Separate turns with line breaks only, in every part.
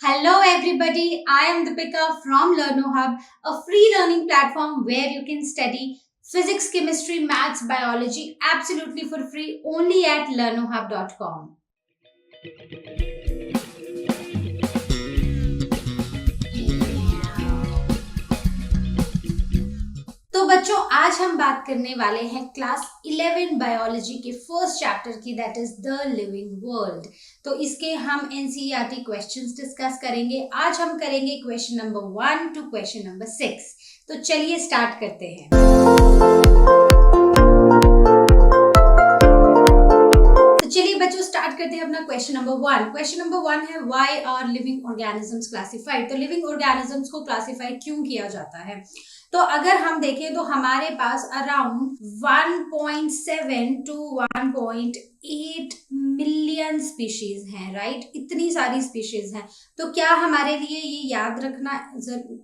Hello everybody, I am Deepika from LearnoHub, a free learning platform where you can study physics, chemistry, maths, biology absolutely for free only at learnohub.com. तो बच्चों आज हम बात करने वाले हैं class 11 biology के फर्स्ट चैप्टर की, that is the living world. तो इसके हम एनसीईआरटी क्वेश्चंस डिस्कस करेंगे। आज हम करेंगे question number 1 to question number 6। तो चलिए स्टार्ट करते हैं। तो चलिए बच्चों स्टार्ट करते हैं अपना क्वेश्चन नंबर 1। क्वेश्चन नंबर 1 है why are living organisms classified. तो लिविंग ऑर्गेनिजम्स को क्लासिफाई क्यों किया जाता है? तो अगर हम देखें तो हमारे पास अराउंड 1.7 टू 1.8 मिलियन स्पीशीज हैं, राइट? इतनी सारी स्पीशीज हैं। तो क्या हमारे लिए ये याद रखना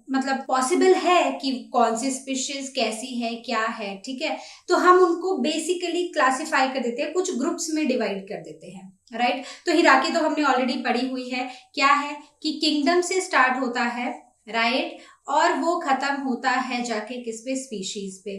मतलब पॉसिबल है कि कौन सी स्पीशीज कैसी है, क्या है? ठीक है, तो हम उनको बेसिकली क्लासिफाई कर देते हैं, कुछ ग्रुप्स में डिवाइड कर देते हैं, राइट? तो हिराकी तो हमने ऑलरेडी पढ़ी हुई है। क्या है कि किंगडम से स्टार्ट होता है, राइट? और वो खत्म होता है जाके किस पे? स्पीशीज पे,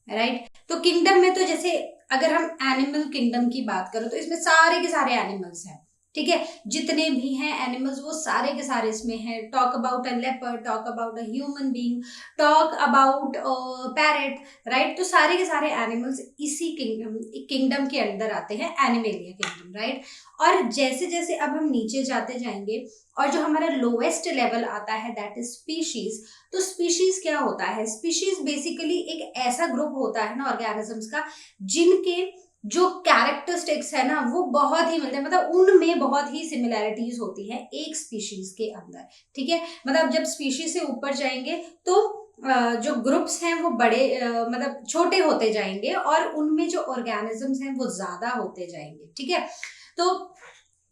राइट? तो किंगडम में तो जैसे अगर हम एनिमल किंगडम की बात करो तो इसमें सारे के सारे एनिमल्स हैं, ठीक है? जितने भी हैं एनिमल्स वो सारे के सारे इसमें हैं। Talk about a leopard, talk about a human being, talk about parrot, right? तो सारे के सारे एनिमल्स इसी किंगडम के अंदर आते हैं, एनिमेलिया किंगडम, राइट? और जैसे जैसे अब हम नीचे जाते जाएंगे और जो हमारा लोएस्ट लेवल आता है दैट इज स्पीशीज। तो स्पीशीज क्या होता है? स्पीशीज बेसिकली एक ऐसा ग्रुप होता है ना ऑर्गेनिजम्स का जिनके जो कैरेक्टरिस्टिक्स है ना वो बहुत ही मिलते हैं, मतलब उनमें बहुत ही सिमिलैरिटीज होती है एक स्पीशीज के अंदर, ठीक है? मतलब जब स्पीशीज से ऊपर जाएंगे तो जो ग्रुप्स हैं वो बड़े मतलब छोटे होते जाएंगे और उनमें जो ऑर्गेनिजम्स हैं वो ज्यादा होते जाएंगे, ठीक है? तो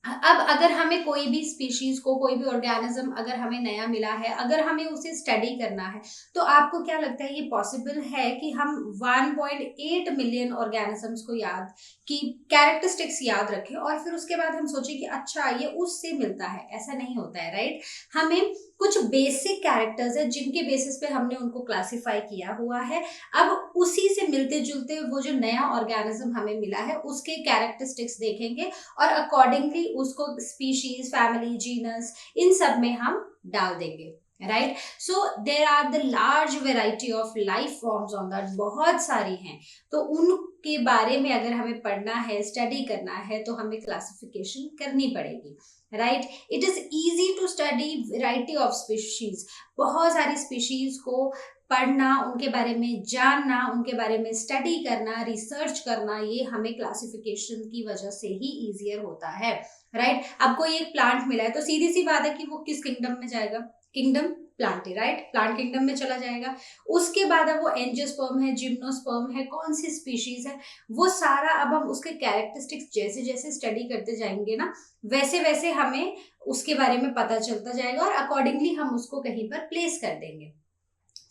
अब अगर हमें कोई भी स्पीशीज को, कोई भी ऑर्गेनिज्म अगर हमें नया मिला है, अगर हमें उसे स्टडी करना है, तो आपको क्या लगता है ये पॉसिबल है कि हम 1.8 मिलियन ऑर्गेनिजम्स को याद की कैरेक्टरिस्टिक्स याद रखें और फिर उसके बाद हम सोचें कि अच्छा ये उससे मिलता है? ऐसा नहीं होता है, राइट? हमें कुछ बेसिक कैरेक्टर्स है जिनके बेसिस पे हमने उनको क्लासिफाई किया हुआ है। अब उसी से मिलते जुलते वो जो नया ऑर्गेनिज्म हमें मिला है उसके कैरेक्टरिस्टिक्स देखेंगे और अकॉर्डिंगली उसको स्पीशीज, फैमिली, जीनस, इन सब में हम डाल देंगे, right? So there are the large variety of life forms on that, बहुत सारी हैं। तो उनके बारे में अगर हमें पढ़ना है, स्टडी करना है, तो हमें क्लासिफिकेशन करनी पड़ेगी, right? It is easy to study variety of species. बहुत सारी स्पीशीज को पढ़ना, उनके बारे में जानना, उनके बारे में स्टडी करना, रिसर्च करना, ये हमें क्लासिफिकेशन की वजह से ही इजियर होता है, राइट? अब कोई एक प्लांट मिला है तो सीधी सी बात है कि वो किस किंगडम में जाएगा? Kingdom plant, right? Plant kingdom में चला जाएगा। उसके बाद अब वो एंजियोस्पर्म है, जिम्नोस्पर्म है, कौन सी स्पीशीज है, वो सारा अब हम उसके कैरेक्टरिस्टिक्स जैसे जैसे स्टडी करते जाएंगे ना, वैसे वैसे हमें उसके बारे में पता चलता जाएगा और अकॉर्डिंगली हम उसको कहीं पर प्लेस कर देंगे,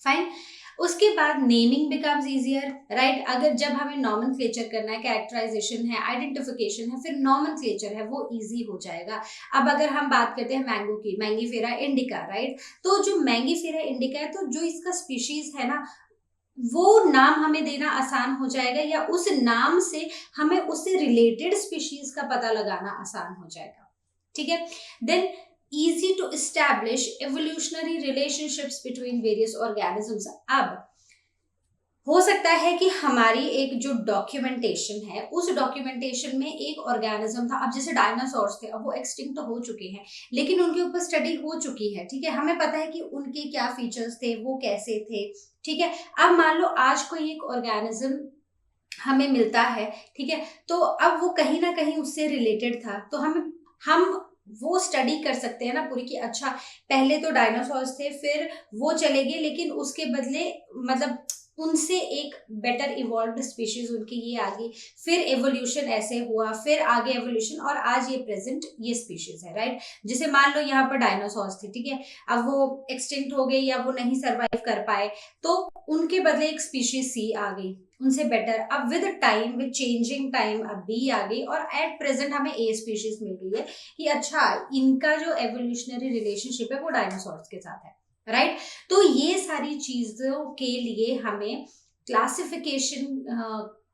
फाइन। उसके बाद नेमिंग बिकम्स इजियर, राइट? अगर जब हमें नॉमेनक्लेचर करना है, कैरेक्टराइजेशन है, आइडेंटिफिकेशन है, फिर नॉमेनक्लेचर है, वो इजी हो जाएगा। अब अगर हम बात करते हैं मैंगो की, मैंगीफेरा इंडिका, राइट? तो जो मैंगीफेरा इंडिका है तो जो इसका स्पीशीज है ना वो नाम हमें देना आसान हो जाएगा, या उस नाम से हमें उससे रिलेटेड स्पीशीज का पता लगाना आसान हो जाएगा, ठीक है? Then easy to establish evolutionary relationships between various organisms। अब हो सकता है कि हमारी एक जो डॉक्यूमेंटेशन है उस डॉक्यूमेंटेशन में एक ऑर्गेनिज्म था, अब जैसे डायनासोर्स थे, अब वो एक्सटिंक्ट तो हो चुके हैं लेकिन उनके ऊपर स्टडी हो चुकी है, ठीक है? हमें पता है कि उनके क्या फीचर्स थे, वो कैसे थे, ठीक है? अब मान लो आज कोई एक ऑर्गेनिज्म हमें मिलता है, ठीक है? तो अब वो कहीं ना कहीं उससे रिलेटेड था, तो हम वो स्टडी कर सकते हैं ना पूरी कि अच्छा पहले तो डायनासोर्स थे, फिर वो चले गए लेकिन उसके बदले मतलब उनसे एक बेटर इवॉल्व्ड स्पीशीज उनकी ये आ गई, फिर एवोल्यूशन ऐसे हुआ, फिर आगे एवोल्यूशन और आज ये प्रेजेंट ये स्पीशीज है, राइट? जैसे मान लो यहाँ पर डायनासोर्स थे, ठीक है? अब वो एक्सटिंक्ट हो गए या वो नहीं सर्वाइव कर पाए, तो उनके बदले एक स्पीशीज सी आ गई, उनसे बेटर। अब with time, with changing time अब बी आ गई और एट प्रेजेंट हमें ए स्पीशीज मिल गई है कि अच्छा इनका जो एवोल्यूशनरी रिलेशनशिप है वो डायनासोर्स के साथ है, राइट। तो ये सारी चीजों के लिए हमें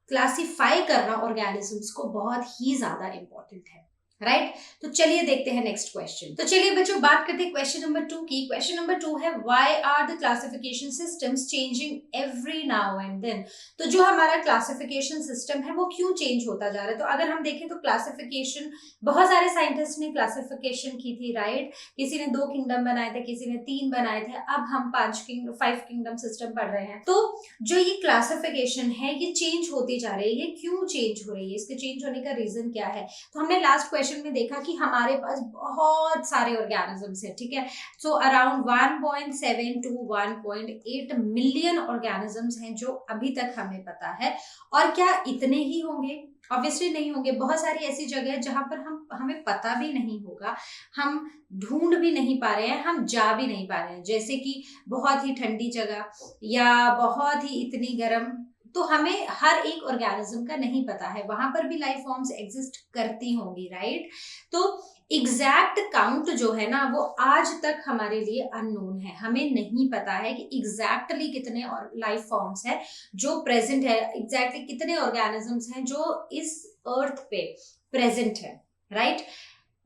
क्लासिफाई करना ऑर्गेनिजम्स को बहुत ही ज्यादा इंपॉर्टेंट है, राइट। तो चलिए देखते हैं नेक्स्ट क्वेश्चन। तो चलिए बच्चों बात करते हैं क्वेश्चन नंबर 2 की। क्वेश्चन नंबर 2 है why are the classification systems changing every now and then. तो जो हमारा क्लासिफिकेशन सिस्टम है वो क्यों चेंज होता जा रहा है। तो अगर हम देखें तो क्लासिफिकेशन, बहुत सारे साइंटिस्ट ने क्लासिफिकेशन की थी, राइट। किसी ने 2 किंगडम बनाए थे, किसी ने 3 बनाए थे, अब हम 5 किंगडम सिस्टम पढ़ रहे हैं। तो जो ये क्लासिफिकेशन है ये चेंज होती जा रही है, क्यों चेंज हो रही है, इसके चेंज होने का रीजन क्या है। तो हमने लास्ट क्वेश्चन में देखा कि हमारे पास बहुत सारे ऑर्गेनिजम्स हैं, ठीक है। So around 1.7 to 1.8 million organisms हैं जो अभी तक हमें पता है। और क्या इतने ही होंगे? ऑब्वियसली नहीं होंगे। बहुत सारी ऐसी जगह है जहां पर हमें पता भी नहीं होगा, हम ढूंढ भी नहीं पा रहे हैं, हम जा भी नहीं पा रहे हैं। जैसे कि बहुत ही ठंडी जगह या बहुत ही इतनी गर्म, तो हमें हर एक ऑर्गेनिज्म का नहीं पता है, वहां पर भी लाइफ फॉर्म्स एग्जिस्ट करती होंगी, राइट। तो एग्जैक्ट काउंट जो है ना वो आज तक हमारे लिए अननोन है, हमें नहीं पता है कि एग्जैक्टली कितने और लाइफ फॉर्म्स है जो प्रेजेंट है, एग्जैक्टली कितने ऑर्गेनिजम्स हैं जो इस अर्थ पे प्रेजेंट है, right.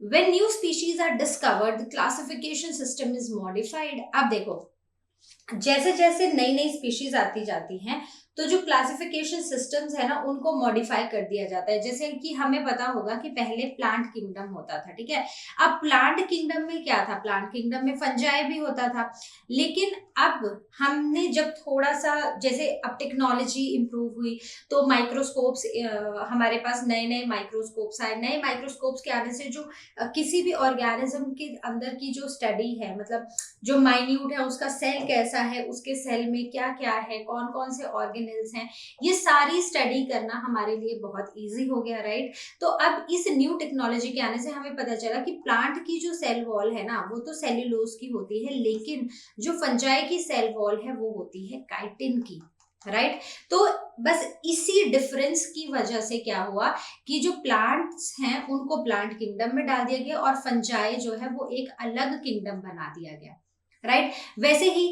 When new species are discovered, the classification system is modified. अब देखो जैसे जैसे नई नई स्पीशीज आती जाती हैं तो जो क्लासिफिकेशन सिस्टम्स है ना उनको मॉडिफाई कर दिया जाता है। जैसे कि हमें पता होगा कि पहले प्लांट किंगडम होता था, ठीक है। अब प्लांट किंगडम में क्या था, प्लांट किंगडम में फंजाई भी होता था। लेकिन अब हमने जब थोड़ा सा, जैसे अब टेक्नोलॉजी इंप्रूव हुई तो माइक्रोस्कोप्स, हमारे पास नए नए माइक्रोस्कोप्स आए। नए माइक्रोस्कोप्स के आने से जो किसी भी ऑर्गेनिज्म के अंदर की जो स्टडी है, मतलब जो माइन्यूट है उसका सेल कैसा है, उसके सेल में क्या क्या है, कौन कौन से ऑर्गेनेल्स हैं, ये सारी स्टडी करना हमारे लिए बहुत इजी हो गया, राइट। तो अब इस न्यू टेक्नोलॉजी के आने से हमें पता चला कि प्लांट की जो सेल वॉल है ना वो तो सेल्यूलोज की होती है, लेकिन जो फंजाई की सेल वॉल है वो होती है काइटिन की, राइट। तो बस इसी डिफरेंस की वजह से क्या हुआ कि जो प्लांट्स हैं उनको प्लांट किंगडम में डाल दिया गया और फंजाई जो है वो एक अलग किंगडम बना दिया गया, राइट। वैसे ही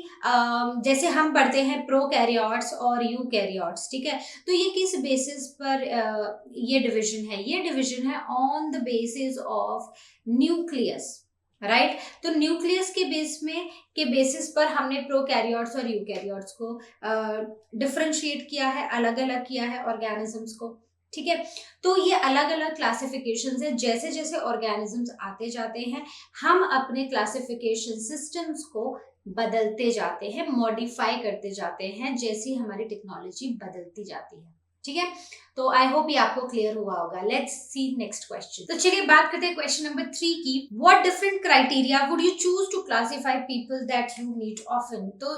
जैसे हम पढ़ते हैं प्रोकैरियोट्स और यूकैरियोट्स, ठीक है। तो ये किस बेसिस पर ये डिवीजन है, ये डिवीजन है on the basis of nucleus, right. तो न्यूक्लियस के बेसिस पर हमने प्रोकैरियोट्स और यूकैरियोट्स को डिफरेंशिएट किया है, अलग अलग किया है ऑर्गेनिजम्स को, ठीक है। तो ये अलग अलग क्लासिफिकेशंस है। जैसे जैसे ऑर्गेनिजम्स आते जाते हैं हम अपने क्लासिफिकेशन सिस्टम्स को बदलते जाते हैं, मॉडिफाई करते जाते हैं जैसी हमारी टेक्नोलॉजी बदलती जाती है, ठीक है। तो आई होप ये आपको क्लियर हुआ होगा। Let's see next question. तो चलिए बात करते हैं क्वेश्चन नंबर 3 की। What different criteria would you choose to classify people that you meet often. तो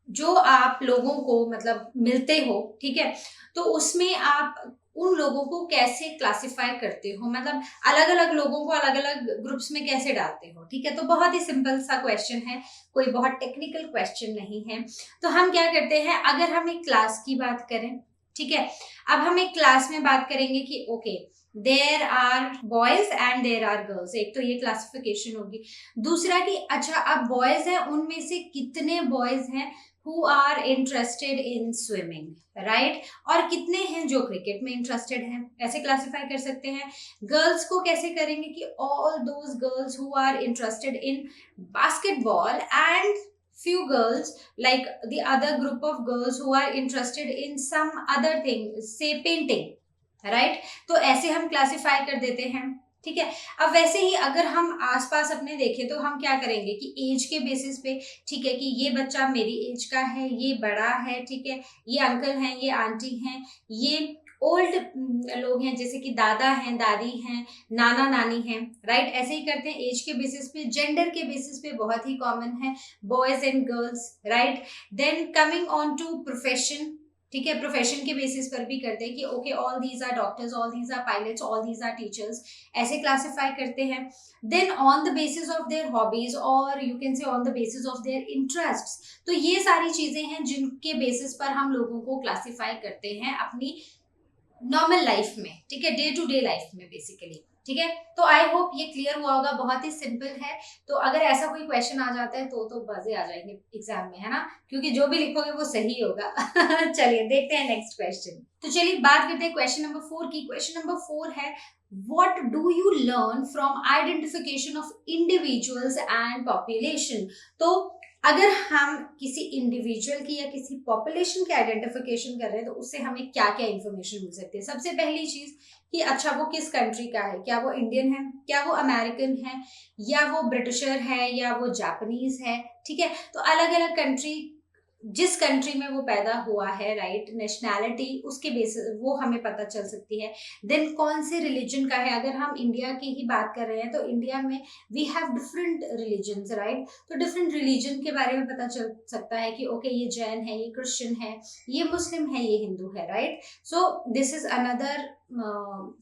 जो आप लोगों को मतलब मिलते हो, ठीक है, तो उसमें आप उन लोगों को कैसे क्लासिफाई करते हो, मतलब अलग अलग लोगों को अलग अलग ग्रुप्स में कैसे डालते हो, ठीक है। तो बहुत ही सिंपल सा क्वेश्चन है, कोई बहुत टेक्निकल क्वेश्चन नहीं है। तो हम क्या करते हैं, अगर हम एक क्लास की बात करें, ठीक है, अब हम एक क्लास में बात करेंगे कि okay there are boys and there are girls, एक तो ये क्लासिफिकेशन होगी। दूसरा कि अच्छा अब बॉयज हैं, उनमें से कितने बॉयज हैं who are interested in swimming, right? और कितने हैं जो क्रिकेट में इंटरेस्टेड हैं, ऐसे क्लासिफाई कर सकते हैं। गर्ल्स को कैसे करेंगे कि all those girls who are interested in basketball and few girls like the other group of girls who are interested in some other thing, say painting, right? तो ऐसे हम क्लासिफाई कर देते हैं, ठीक है। अब वैसे ही अगर हम आसपास अपने देखें तो हम क्या करेंगे कि एज के बेसिस पे, ठीक है, कि ये बच्चा मेरी एज का है, ये बड़ा है, ठीक है, ये अंकल हैं, ये आंटी हैं, ये ओल्ड लोग हैं जैसे कि दादा हैं, दादी हैं, नाना नानी हैं, राइट। ऐसे ही करते हैं एज के बेसिस पे। जेंडर के बेसिस पे बहुत ही कॉमन है boys and girls, right. Then coming on to profession, ठीक है, प्रोफेशन के बेसिस पर भी करते हैं कि okay all these are doctors, all these are pilots, all these are teachers, ऐसे क्लासिफाई करते हैं। Then on the basis of their hobbies और you can say on the basis of their interests, तो ये सारी चीजें हैं जिनके बेसिस पर हम लोगों को क्लासिफाई करते हैं अपनी नॉर्मल लाइफ में, ठीक है, डे टू डे लाइफ में बेसिकली। ठीक है, तो आई होप ये क्लियर हुआ होगा, बहुत ही सिंपल है। तो अगर ऐसा कोई क्वेश्चन आ जाता है तो मजे आ जाएंगे एग्जाम में, है ना, क्योंकि जो भी लिखोगे वो सही होगा। चलिए देखते हैं नेक्स्ट क्वेश्चन। तो चलिए बात करते हैं क्वेश्चन नंबर 4 की। क्वेश्चन नंबर 4 है what do you learn from identification of individuals and population। तो अगर हम किसी इंडिविजुअल की या किसी पॉपुलेशन की आइडेंटिफिकेशन कर रहे हैं तो उससे हमें क्या क्या इंफॉर्मेशन मिल सकती है। सबसे पहली चीज कि अच्छा वो किस कंट्री का है, क्या वो इंडियन है, क्या वो अमेरिकन है, या वो ब्रिटिशर है, या वो जापानीज है। ठीक है, तो अलग अलग कंट्री, जिस कंट्री में वो पैदा हुआ है, राइट, नेशनैलिटी, उसके बेसिस वो हमें पता चल सकती है। देन कौन से रिलीजन का है, अगर हम इंडिया की ही बात कर रहे हैं तो इंडिया में we have different religions, right, तो डिफरेंट रिलीजन के बारे में पता चल सकता है कि ओके ये जैन है, ये क्रिश्चियन है, ये मुस्लिम है, ये हिंदू है, right. So this is another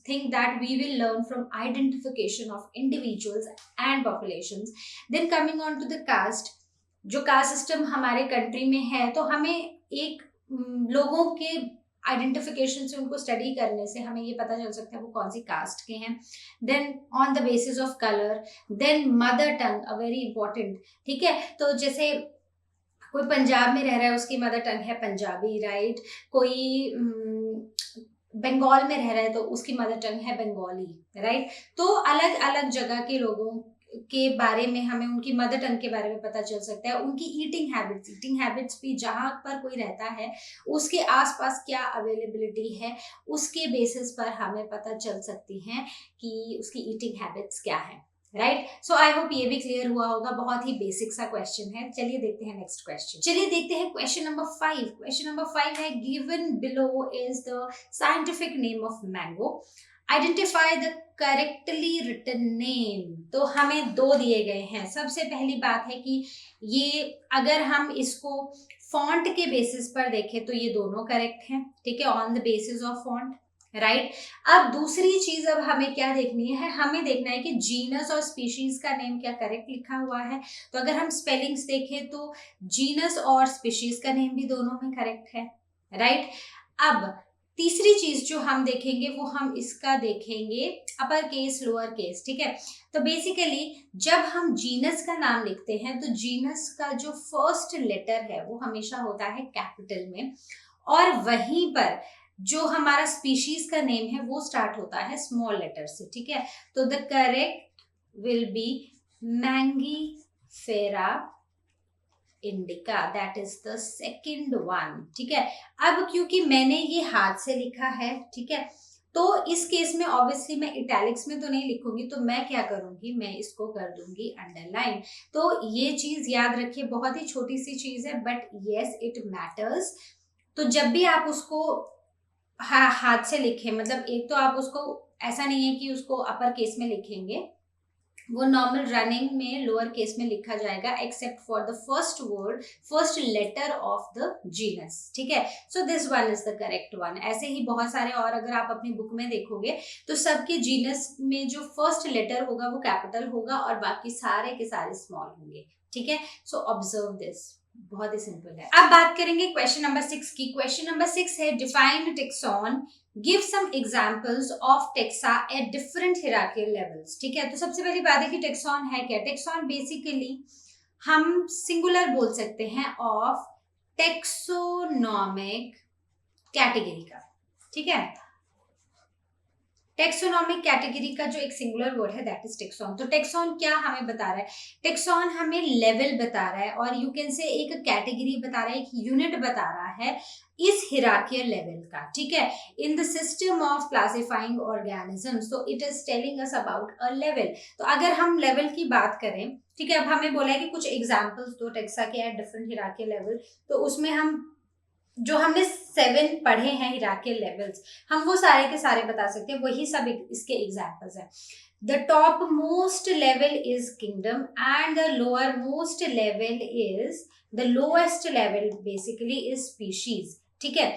thing that we will learn from identification of individuals and populations. Then coming on to the caste, जो कास्ट सिस्टम हमारे कंट्री में है, तो हमें एक लोगों के आइडेंटिफिकेशन से, उनको स्टडी करने से हमें ये पता चल सकता है वो कौन सी कास्ट के हैं। Then on the basis of colour, then mother tongue, a very important. ठीक है, तो जैसे कोई पंजाब में रह रहा है, उसकी मदर टंग है पंजाबी, राइट, कोई बंगाल में रह रहा है तो उसकी मदर टंग है बंगाली, राइट। तो अलग अलग जगह के लोगों के बारे में हमें उनकी मदर टंग के बारे में पता चल सकता है, उनकी ईटिंग हैबिट्स भी, जहाँ पर कोई रहता है उसके आसपास क्या अवेलेबिलिटी है, उसके बेसिस पर हमें पता चल सकती हैं कि उसकी ईटिंग हैबिट्स क्या है, राइट। सो आई होप ये भी क्लियर हुआ होगा, बहुत ही बेसिक सा क्वेश्चन है। चलिए देखते हैं नेक्स्ट क्वेश्चन। चलिए देखते हैं क्वेश्चन नंबर 5। क्वेश्चन नंबर 5 है given below is the scientific name of mango, identify the correctly written name. तो हमें दो दिए गए हैं। सबसे पहली बात है कि ये अगर हम इसको फॉन्ट के बेसिस पर देखें तो ये दोनों करेक्ट हैं, ठीक है, on the basis of font, right. अब दूसरी चीज अब हमें क्या देखनी है, हमें देखना है कि जीनस और स्पीशीज का नेम क्या करेक्ट लिखा हुआ है। तो अगर हम स्पेलिंग्स देखें तो जीनस और स्पीशीज का नेम भी दोनों में करेक्ट है, राइट। अब तीसरी चीज जो हम देखेंगे वो हम इसका देखेंगे अपर केस लोअर केस, ठीक है। तो बेसिकली जब हम जीनस का नाम लिखते हैं तो जीनस का जो फर्स्ट लेटर है वो हमेशा होता है कैपिटल में, और वहीं पर जो हमारा स्पीशीज का नेम है वो स्टार्ट होता है स्मॉल लेटर से, ठीक है। तो the correct will be Mangifera indica, that is the second one, ठीक है। अब क्योंकि मैंने ये हाथ से लिखा है, ठीक है, तो इस केस में ऑब्वियसली मैं इटैलिक्स में तो नहीं लिखूंगी, तो मैं क्या करूंगी, मैं इसको कर दूंगी अंडरलाइन। तो ये चीज याद रखिए, बहुत ही छोटी सी चीज है बट यस इट मैटर्स। तो जब भी आप उसको हाथ से लिखें, मतलब एक तो आप उसको ऐसा नहीं है कि उसको अपर केस में लिखेंगे, वो नॉर्मल रनिंग में लोअर केस में लिखा जाएगा except for the first word, first letter of the genus, ठीक है। So this one is the correct one. ऐसे ही बहुत सारे और अगर आप अपनी बुक में देखोगे तो सबके जीनस में जो फर्स्ट लेटर होगा वो कैपिटल होगा और बाकी सारे के सारे स्मॉल होंगे, ठीक है। सो ऑब्जर्व दिस, बहुत ही सिंपल है। अब बात करेंगे क्वेश्चन नंबर 6 की। क्वेश्चन नंबर 6 है define taxon, give some examples of taxa at different hierarchical levels, ठीक है। तो सबसे पहली बात है कि टेक्सॉन है क्या। टेक्सॉन बेसिकली हम सिंगुलर बोल सकते हैं ऑफ टेक्सोनॉमिक कैटेगरी का, ठीक है। टेक्सोनॉमिक कैटेगरी का जो एक सिंगुलर वर्ड है दैट इज टेक्सॉन। तो टेक्सॉन क्या हमें बता रहा है, टेक्सॉन हमें लेवल बता रहा है और यू कैन से एक कैटेगरी बता रहा है, एक यूनिट बता रहा है इस हिरार्कियल लेवल का, ठीक है, in the system of classifying organisms. तो it is telling us about a level. तो अगर हम लेवल की बात करें, ठीक है, अब हमें बोला है कि कुछ एग्जाम्पल्स दो टेक्सा के एट डिफरेंट हिरार्कियल लेवल, तो उसमें हम जो हमने 7 पढ़े हैं हिरार्कियल लेवल्स, हम वो सारे के सारे बता सकते हैं, वही सब इसके एग्जाम्पल्स हैं। The top most level is kingdom and the lower most level is, the lowest level basically is species, ठीक है।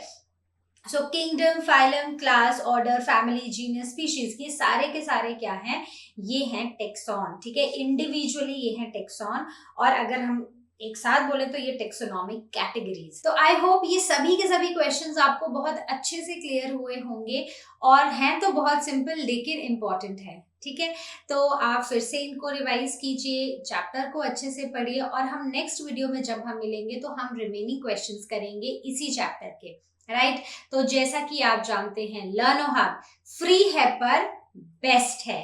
सो kingdom, phylum, class, order, family, genus, species, ये सारे के सारे क्या हैं, ये हैं टेक्सॉन, ठीक है। इंडिविजुअली ये हैं टेक्सॉन, और अगर हम एक साथ बोले तो ये टेक्सोनॉमिक कैटेगरीज। तो आई होप ये सभी के सभी क्वेश्चंस आपको बहुत अच्छे से क्लियर हुए होंगे, और हैं तो बहुत सिंपल लेकिन इंपॉर्टेंट है, ठीक है। तो आप फिर से इनको रिवाइज कीजिए, चैप्टर को अच्छे से पढ़िए, और हम नेक्स्ट वीडियो में जब हम मिलेंगे तो हम रिमेनिंग क्वेश्चंस करेंगे इसी चैप्टर के, राइट। तो जैसा कि आप जानते हैं, लर्नो हब फ्री है पर बेस्ट है।